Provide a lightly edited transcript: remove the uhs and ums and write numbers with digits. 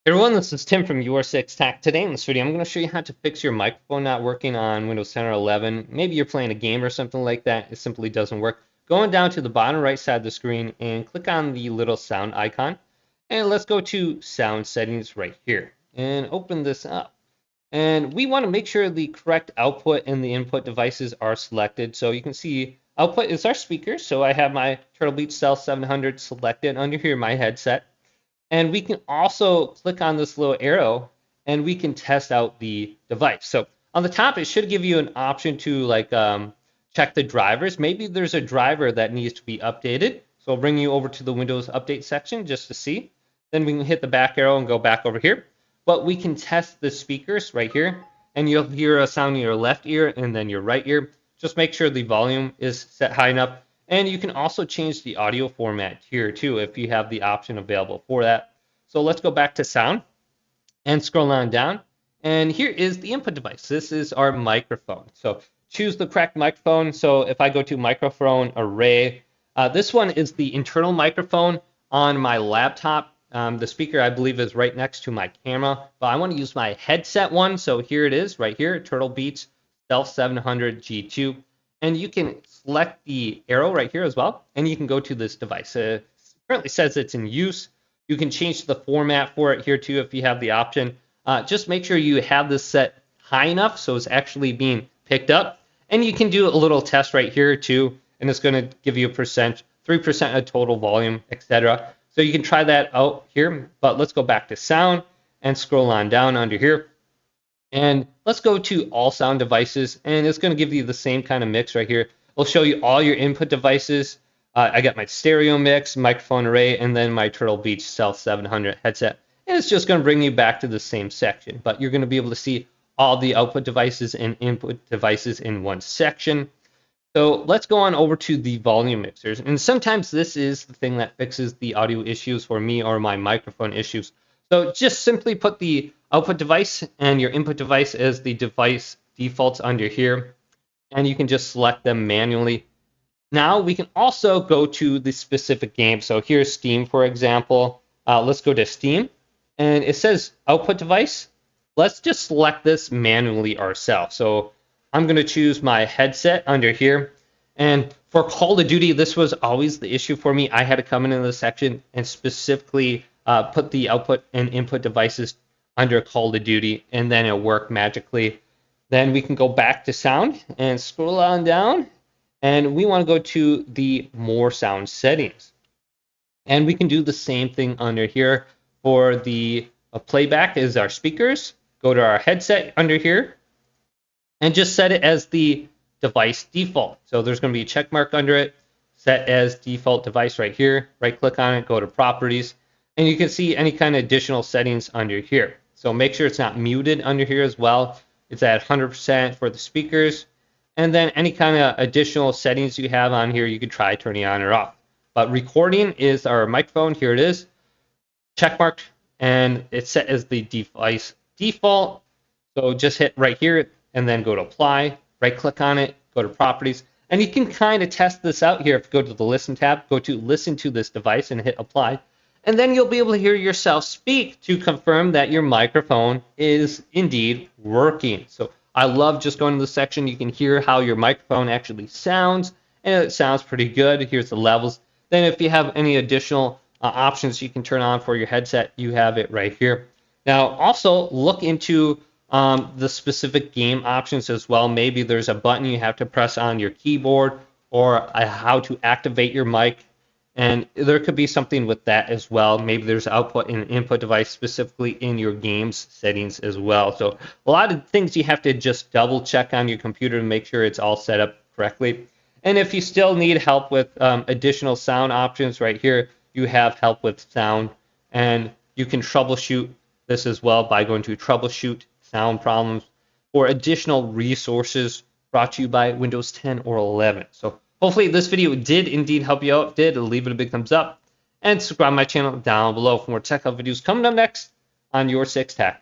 Hey everyone, this is Tim from Your 6 Tech. Today in this video, I'm going to show you how to fix your microphone not working on Windows 10 or 11. Maybe you're playing a game or something like that. It simply doesn't work. Going down to the bottom right side of the screen and click on the little sound icon. And let's go to sound settings right here and open this up. And we want to make sure the correct output and the input devices are selected. So you can see output is our speakers. So I have my Turtle Beach Stealth 700 selected under here, my headset. And we can also click on this little arrow and we can test out the device. So on the top, it should give you an option to check the drivers. Maybe there's a driver that needs to be updated. So I'll bring you over to the Windows Update section just to see. Then we can hit the back arrow and go back over here. But we can test the speakers right here. And you'll hear a sound in your left ear and then your right ear. Just make sure the volume is set high enough. And you can also change the audio format here too if you have the option available for that. So let's go back to sound and scroll on down. And here is the input device. This is our microphone. So choose the correct microphone. So if I go to microphone array, this one is the internal microphone on my laptop. The speaker, I believe, is right next to my camera. But I want to use my headset one. So here it is right here, Turtle Beach Stealth 700 G2. And you can select the arrow right here as well, and you can go to this device. It currently says it's in use. You can change the format for it here too if you have the option. Just make sure you have this set high enough so it's actually being picked up. And you can do a little test right here too, and it's going to give you a percent, 3% of total volume, etc. So you can try that out here, but let's go back to sound and scroll on down under here. And let's go to all sound devices, and it's going to give you the same kind of mix right here. It'll show you all your input devices. I got my stereo mix, microphone array, and then my Turtle Beach Stealth 700 headset. And it's just going to bring you back to the same section, but you're going to be able to see all the output devices and input devices in one section. So let's go on over to the volume mixers. And sometimes this is the thing that fixes the audio issues for me or my microphone issues. So just simply put the output device and your input device as the device defaults under here, and you can just select them manually. Now we can also go to the specific game. So here's Steam, for example. Let's go to Steam, and it says output device. Let's just select this manually ourselves. So I'm going to choose my headset under here. And for Call of Duty, this was always the issue for me. I had to come into the section and specifically put the output and input devices under Call of Duty, and then it'll work magically. Then we can go back to sound and scroll on down, and we want to go to the more sound settings. And we can do the same thing under here for the playback is our speakers. Go to our headset under here and just set it as the device default. So there's going to be a check mark under it, set as default device right here. Right click on it, go to properties, and you can see any kind of additional settings under here. So make sure it's not muted under here as well. It's at 100% for the speakers. And then any kind of additional settings you have on here, you could try turning on or off. But recording is our microphone. Here it is. Check marked, and it's set as the device default. So just hit right here and then go to apply. Right click on it, go to properties. And you can kind of test this out here. If you go to the listen tab, go to listen to this device and hit apply. And then you'll be able to hear yourself speak to confirm that your microphone is indeed working. So I love just going to the section. You can hear how your microphone actually sounds, and it sounds pretty good. Here's the levels. Then if you have any additional options you can turn on for your headset, you have it right here. Now also look into the specific game options as well. Maybe there's a button you have to press on your keyboard, or how to activate your mic. And there could be something with that as well. Maybe there's output and input device specifically in your game's settings as well. So a lot of things you have to just double check on your computer to make sure it's all set up correctly. And if you still need help with additional sound options right here, you have help with sound. And you can troubleshoot this as well by going to troubleshoot sound problems or additional resources brought to you by Windows 10 or 11. So hopefully this video did indeed help you out. If it did, leave it a big thumbs up and subscribe to my channel down below for more tech videos coming up next on Your 6 Tech.